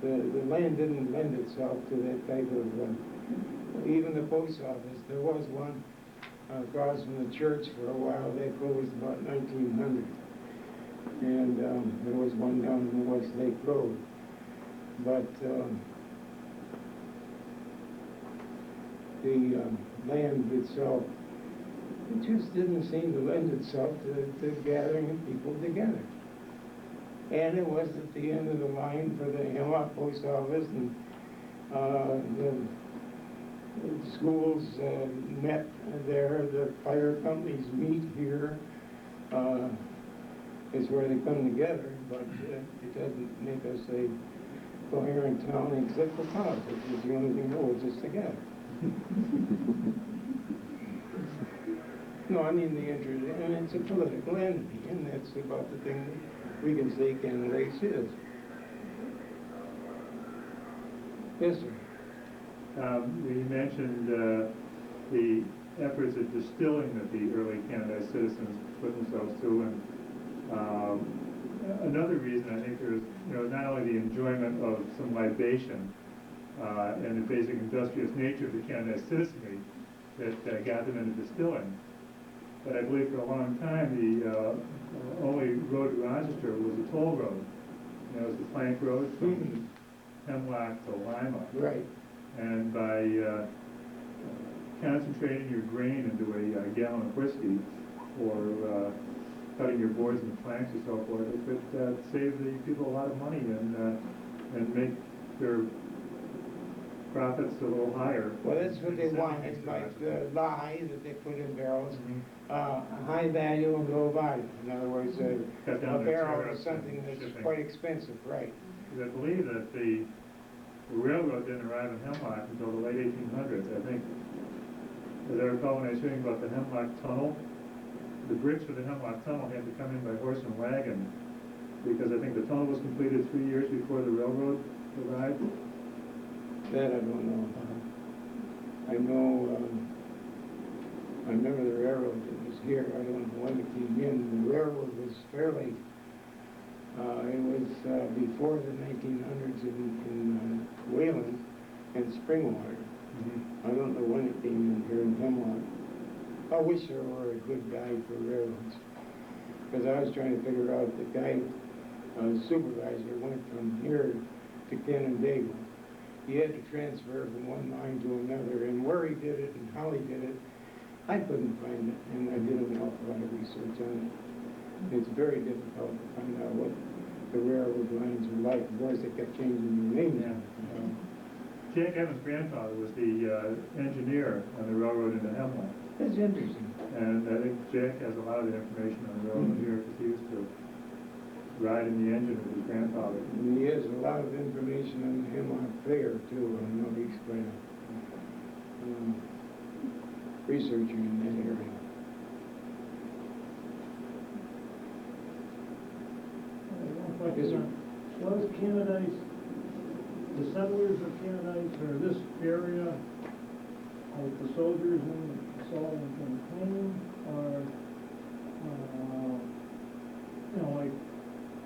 the land didn't lend itself to that type of, even the post office, there was one across from the church for a while. They closed about 1900. And there was one down on the West Lake Road. But the land itself, it just didn't seem to lend itself to gathering people together. And it was at the end of the line for the Hemlock Post Office, and the schools met there, the fire companies meet here. It's where they come together, but it doesn't make us a coherent town except for politics. It's the only thing that holds us together. No, I mean the interest, and it's a political entity, and that's about the thing that we can say Canadice is. Yes, sir. We mentioned the efforts at distilling that the early Canadice citizens put themselves to, and another reason I think there's, not only the enjoyment of some libation and the basic industrious nature of the Canadice citizenry that got them into distilling, but I believe for a long time the only road to Rochester was a toll road. It was the plank road from Hemlock to Lima. Right. And by concentrating your grain into a gallon of whiskey, or cutting your boards and planks and so forth, it could save the people a lot of money and make their profits a little higher. Well, that's what they want. It's like the lye that they put in barrels, high value and low volume. In other words, a barrel is something that's quite expensive, right? Because I believe that the railroad didn't arrive in Hemlock until the late 1800s. I think, as I recall when I was hearing about the Hemlock Tunnel, the bridge for the Hemlock Tunnel had to come in by horse and wagon, because I think the tunnel was completed 3 years before the railroad arrived. That I don't know. I know, I remember the railroad that was here. I don't know when it came in. The railroad was fairly It was before the 1900s in Wayland and Springwater. I don't know when it came in here in Hemlock. I wish there were a good guide for railroads, because I was trying to figure out the guy, supervisor, went from here to Canandaigua. He had to transfer from one line to another, and where he did it and how he did it, I couldn't find it, and I did an awful lot of research on it. It's very difficult to find out what the railroad lines are like. Of course, they kept changing the name. Jack Evans' grandfather was the engineer on the railroad into Hemlock. That's interesting. And I think Jack has a lot of the information on the railroad here because he used to ride in the engine with his grandfather. And he has a lot of information on the Hemlock Fair, too. I know he's quite a researcher in that area. Yes, sir. Was Canadice, the settlers of Canadice, or this area, like the soldiers in Salt and Campaign, or, you know, like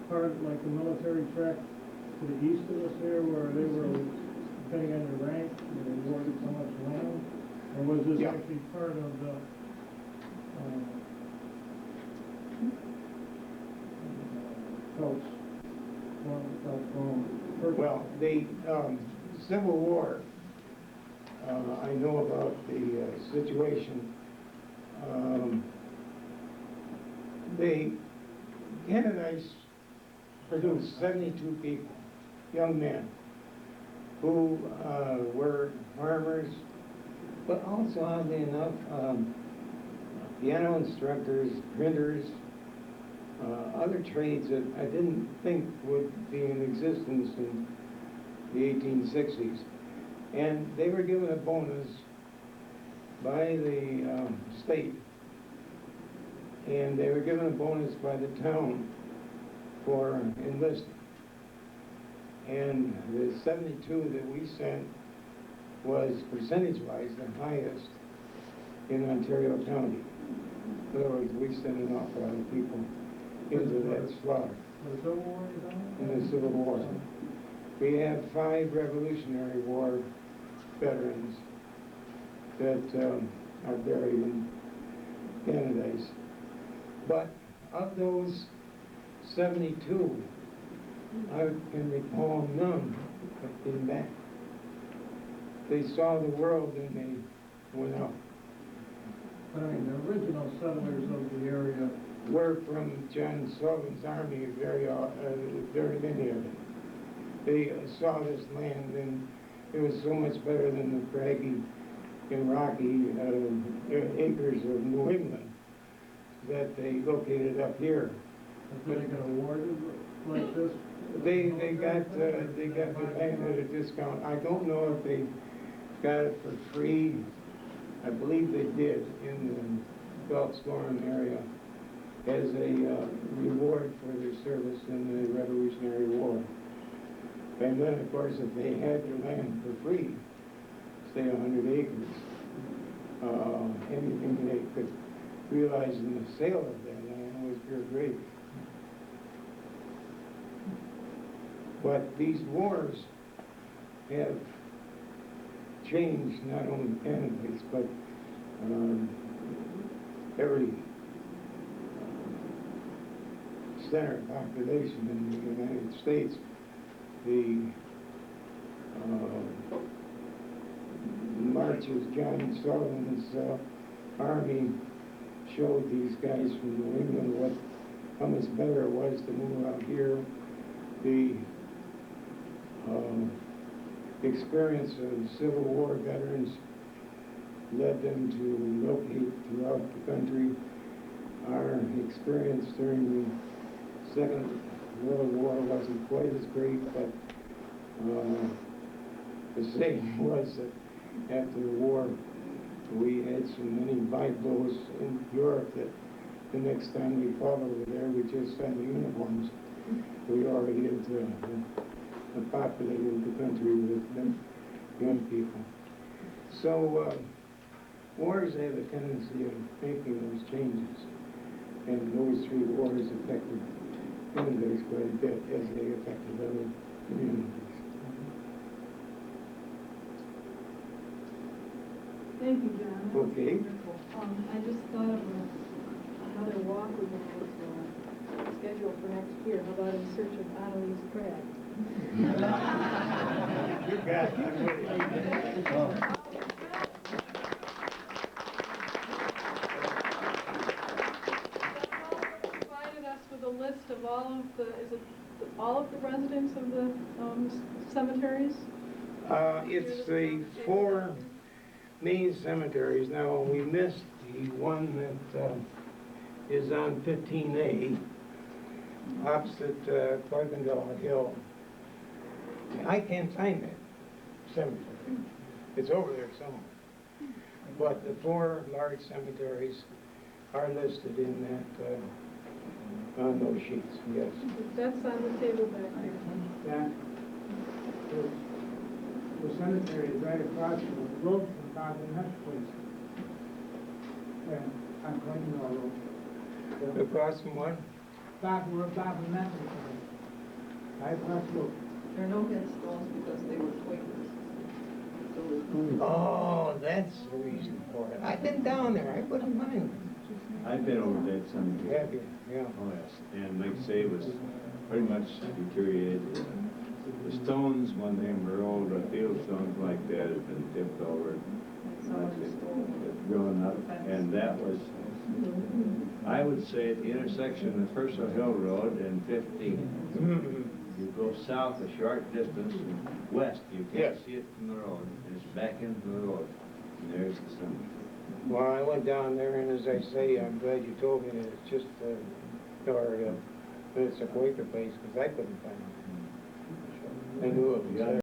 part, like the military track to the east of us here, where they were, depending on your rank, they were awarded so much land? Or was this Yeah. actually part of the, Phelps? Well, the Civil War, I know about the situation. The Canadice produced 72 people, young men, who were farmers, but also, oddly enough, piano instructors, printers, other trades that I didn't think would be in existence in the 1860s. And they were given a bonus by the state, and they were given a bonus by the town for enlisting. And the 72 that we sent was percentage-wise the highest in Ontario County. In other words, we sent an awful lot of people into that slaughter The Civil War, in the Civil War. We have 5 Revolutionary War veterans that are buried in Canadice. But of those 72, I can recall none that came back. They saw the world and they went out. But I mean, the original settlers of the area, Were from John Sullivan's army, very many of them. They saw this land, and it was so much better than the craggy and rocky acres of New England that they located up here. did they get awarded like this? They got the land at a discount. I don't know if they got it for free. I believe they did in the Gulf Storm area as a reward for their service in the Revolutionary War. And then, of course, if they had their land for free, say 100 acres, anything they could realize in the sale of that land was pure gravy. But these wars have changed not only Canadice, but every center of population in the United States. The marches, John Sullivan's army showed these guys from New England how much better it was to move out here. The experience of Civil War veterans led them to locate throughout the country. Our experience during the Second World War wasn't quite as great, but the saying was that after the war we had so many Bibles in Europe that the next time we fought over there we just had the uniforms. We already had populated the country with young people. So wars have a tendency of making those changes, and those 3 wars affected increased quite a bit as they affected other communities. Thank you, John. That was Okay. wonderful. I just thought of another walk we're going to schedule for next year. How about in search of Annalise Craig? You got it. Provided us with a list of all of the, is it all of the residents of the cemeteries? It's the 4 main cemeteries. Now, we missed the one that is on 15A, opposite Clerkenwell Hill. I can't find that cemetery. It's over there somewhere. But the 4 large cemeteries are listed in that, on those sheets, yes. That's on the table back there. That, the cemetery is right across the road from Bob and Nutt's place. Yeah, on Clinton Road. Across from what? Where Bob and Nutt was. Right across the road. There are no headstones because they were Quakers. So there's no- Oh, that's the reason for it. I've been down there, I wouldn't mind. I've been over that cemetery. Have you? Yeah. Oh, yes, and like I say, it was pretty much deteriorated. The stones, one thing, were old field stones like that, had been tipped over. It's grown up, and that was, I would say, at the intersection of Purcell Hill Road and 15. You go south a short distance, west, you can't Yes. see it from the road, and it's back into the road, and there's the cemetery. Well, I went down there, and as I say, I'm glad you told me that it's just, that it's a Quaker place, because I couldn't find it. I knew it was there.